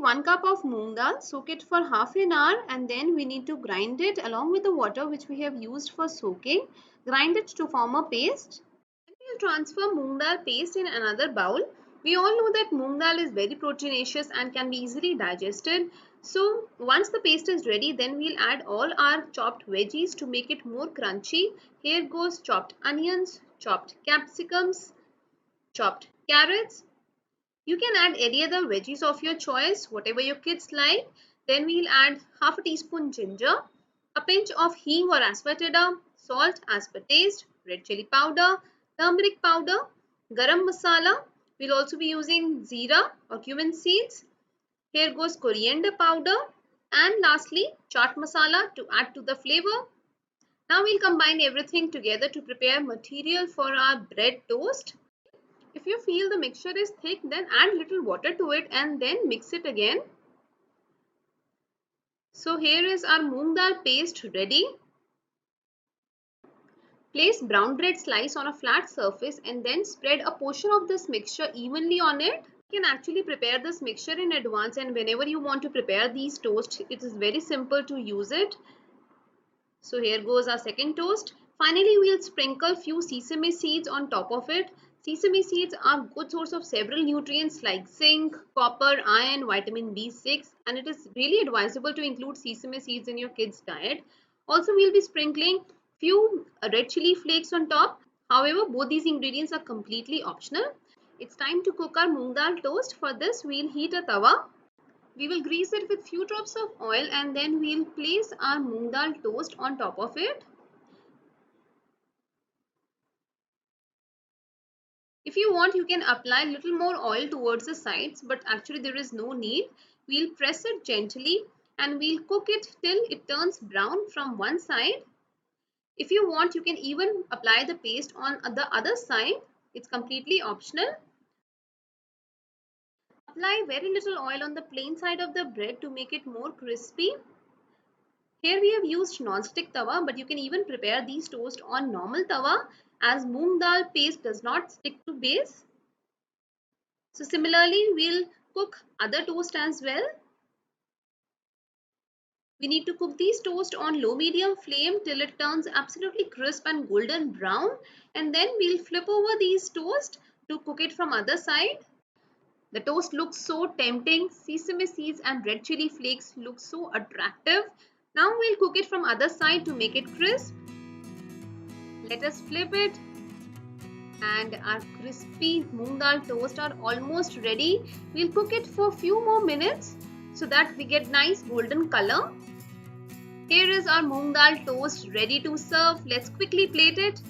1 cup of moong dal, soak it for half an hour, and then we need to grind it along with the water which we have used for soaking. Grind it to form a paste. Then we will transfer moong dal paste in another bowl. We all know that moong dal is very proteinaceous and can be easily digested. So once the paste is ready, then we'll add all our chopped veggies to make it more crunchy. Here goes chopped onions, chopped capsicums, chopped carrots. You can add any other veggies of your choice, whatever your kids like. Then we'll add half a teaspoon ginger, a pinch of hing or asafoetida, salt as per taste, red chili powder, turmeric powder, garam masala. We'll also be using jeera or cumin seeds. Here goes coriander powder, and lastly chaat masala to add to the flavor. Now we'll combine everything together to prepare material for our bread toast. If you feel the mixture is thick, then add little water to it and then mix it again. So here is our moong dal paste ready. Place brown bread slice on a flat surface and then spread a portion of this mixture evenly on it. You can actually prepare this mixture in advance, and whenever you want to prepare these toasts, it is very simple to use it. So here goes our second toast. Finally, we'll sprinkle few sesame seeds on top of it. Sesame seeds are good source of several nutrients like zinc, copper, iron, vitamin B6, and it is really advisable to include sesame seeds in your kids' diet. Also, we'll be sprinkling few red chili flakes on top. However, both these ingredients are completely optional. It's time to cook our moong dal toast. For this, we'll heat a tawa. We will grease it with few drops of oil, and then we'll place our moong dal toast on top of it. If you want, you can apply a little more oil towards the sides, but actually there is no need. We'll press it gently and we'll cook it till it turns brown from one side. If you want, you can even apply the paste on the other side. It's completely optional. Apply very little oil on the plain side of the bread to make it more crispy. Here we have used non-stick tawa, but you can even prepare these toast on normal tawa, as moong dal paste does not stick to base. So similarly, we'll cook other toast as well. We need to cook these toast on low medium flame till it turns absolutely crisp and golden brown, and then we'll flip over these toast to cook it from other side. The toast looks so tempting. Sesame seeds and red chili flakes look so attractive. Now we'll cook it from other side to make it crisp. Let us flip it, and our crispy moong dal toast are almost ready. We'll cook it for a few more minutes so that we get nice golden color. Here is our moong dal toast ready to serve. Let's quickly plate it.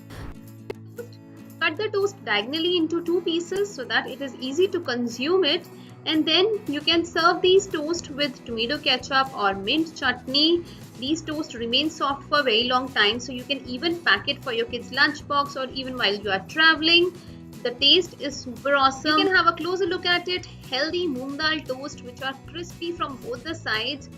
Cut the toast diagonally into two pieces so that it is easy to consume it, and then you can serve these toast with tomato ketchup or mint chutney. These toast remain soft for a very long time, so you can even pack it for your kids' lunchbox or even while you are traveling. The taste is super awesome. You can have a closer look at it. Healthy moong dal toast which are crispy from both the sides.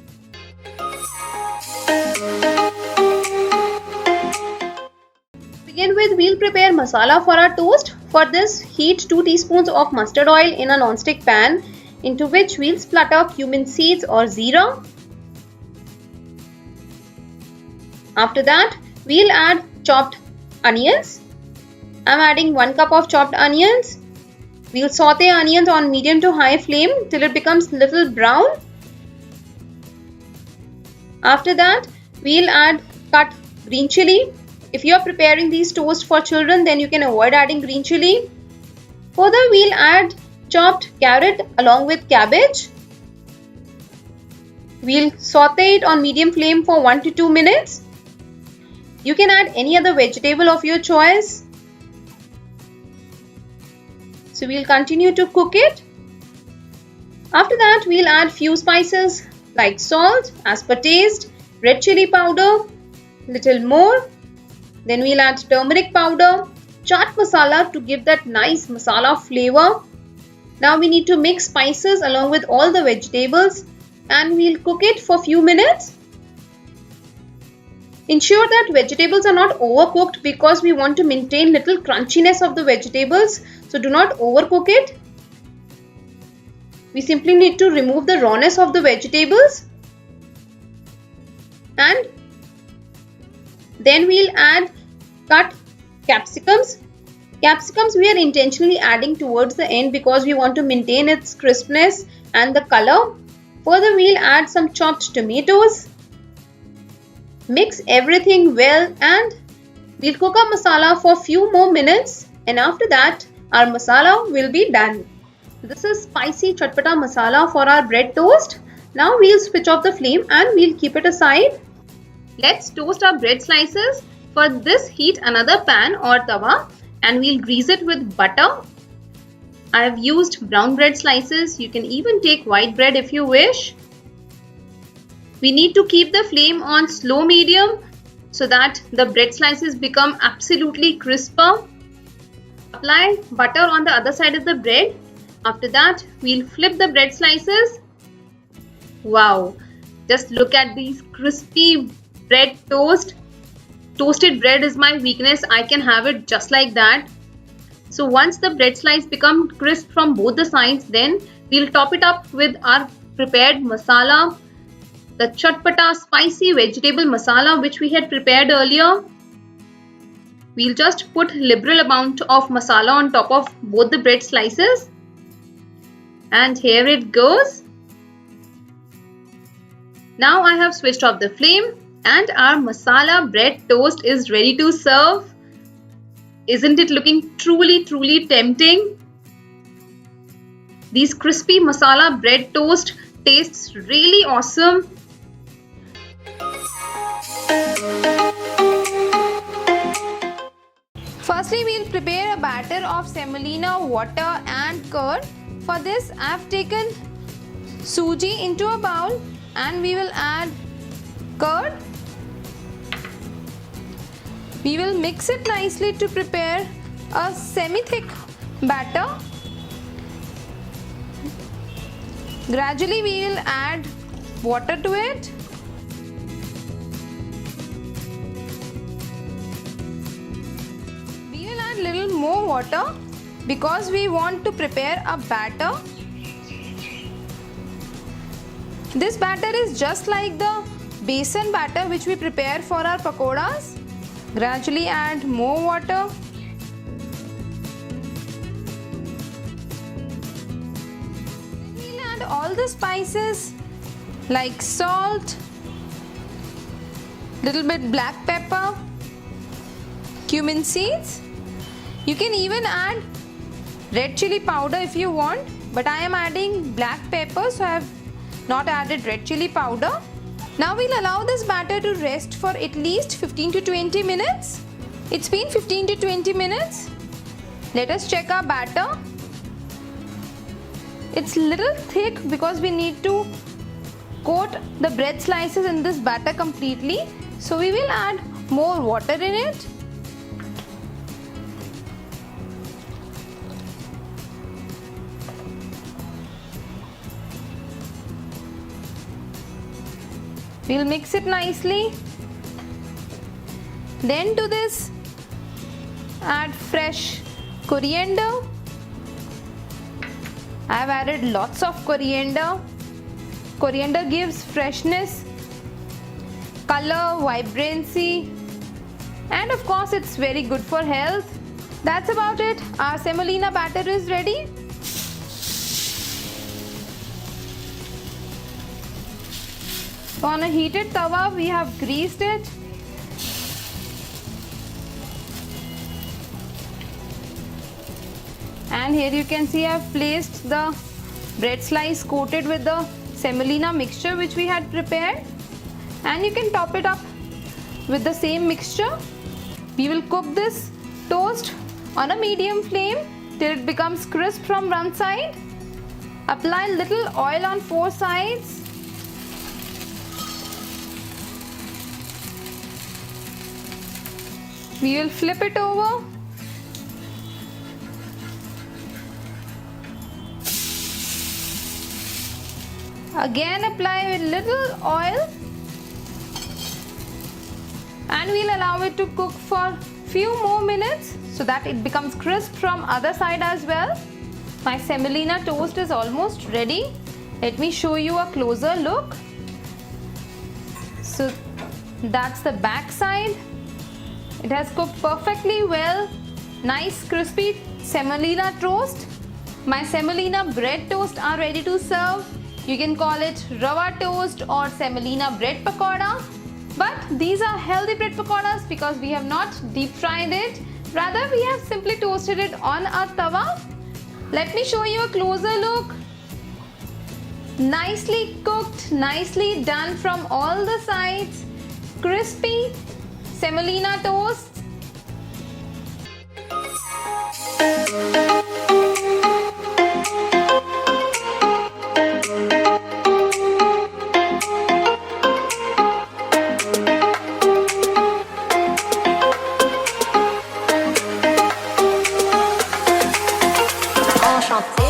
Begin with, we'll prepare masala for our toast. For this, heat 2 teaspoons of mustard oil in a non-stick pan, into which we'll splatter cumin seeds or jeera. After that, we'll add chopped onions. I'm adding 1 cup of chopped onions. We'll saute onions on medium to high flame till it becomes little brown. After that, we'll add cut green chili. If you are preparing these toast for children, then you can avoid adding green chili. Further, we'll add chopped carrot along with cabbage. We'll saute it on medium flame for 1 to 2 minutes. You can add any other vegetable of your choice. So we'll continue to cook it. After that, we'll add few spices like salt as per taste, red chili powder, little more. Then we'll add turmeric powder, chaat masala to give that nice masala flavor. Now we need to mix spices along with all the vegetables, and we'll cook it for a few minutes. Ensure that vegetables are not overcooked because we want to maintain little crunchiness of the vegetables, so do not overcook it. We simply need to remove the rawness of the vegetables, and then we'll add cut capsicums. Capsicums we are intentionally adding towards the end because we want to maintain its crispness and the color. Further, we'll add some chopped tomatoes. Mix everything well and we'll cook our masala for a few more minutes, and after that our masala will be done. This is spicy chatpata masala for our bread toast. Now we'll switch off the flame and we'll keep it aside. Let's toast our bread slices. For this, heat another pan or tawa and we'll grease it with butter. I have used brown bread slices. You can even take white bread if you wish. We need to keep the flame on slow medium so that the bread slices become absolutely crisper. Apply butter on the other side of the bread. After that, we'll flip the bread slices. Wow, just look at these crispy bread toast. Toasted bread is my weakness. I can have it just like that. So once the bread slice becomes crisp from both the sides, then we'll top it up with our prepared masala, the chatpata spicy vegetable masala which we had prepared earlier. We'll just put liberal amount of masala on top of both the bread slices. And here it goes. Now I have switched off the flame and our masala bread toast is ready to serve. Isn't it looking truly tempting? These crispy masala bread toast tastes really awesome. Firstly, we'll prepare a batter of semolina, water and curd. For this, I have taken suji into a bowl and we will add curd. We will mix it nicely to prepare a semi-thick batter. Gradually, we will add water to it. We will add little more water because we want to prepare a batter. This batter is just like the besan batter which we prepare for our pakoras. Gradually add more water. Then we'll add all the spices like salt, little bit black pepper, cumin seeds. You can even add red chili powder if you want, but I am adding black pepper, so I have not added red chili powder. Now we'll allow this batter to rest for at least 15 to 20 minutes. It's been 15 to 20 minutes. Let us check our batter. It's little thick because we need to coat the bread slices in this batter completely. So we will add more water in it. We'll mix it nicely. Then to this, add fresh coriander. I have added lots of coriander. Coriander gives freshness, color, vibrancy, and of course it's very good for health. That's about it. Our semolina batter is ready. On a heated tawa, we have greased it. And here you can see I have placed the bread slice coated with the semolina mixture which we had prepared. And you can top it up with the same mixture. We will cook this toast on a medium flame till it becomes crisp from one side. Apply little oil on four sides. We will flip it over. Again apply with little oil. And we'll allow it to cook for few more minutes so that it becomes crisp from other side as well. My semolina toast is almost ready. Let me show you a closer look. So that's the back side. It has cooked perfectly well. Nice crispy semolina toast. My semolina bread toast are ready to serve. You can call it rava toast or semolina bread pakoda. But these are healthy bread pakodas because we have not deep fried it. Rather, we have simply toasted it on a tawa. Let me show you a closer look. Nicely cooked, nicely done from all the sides. Crispy semolina toast. Enchanté.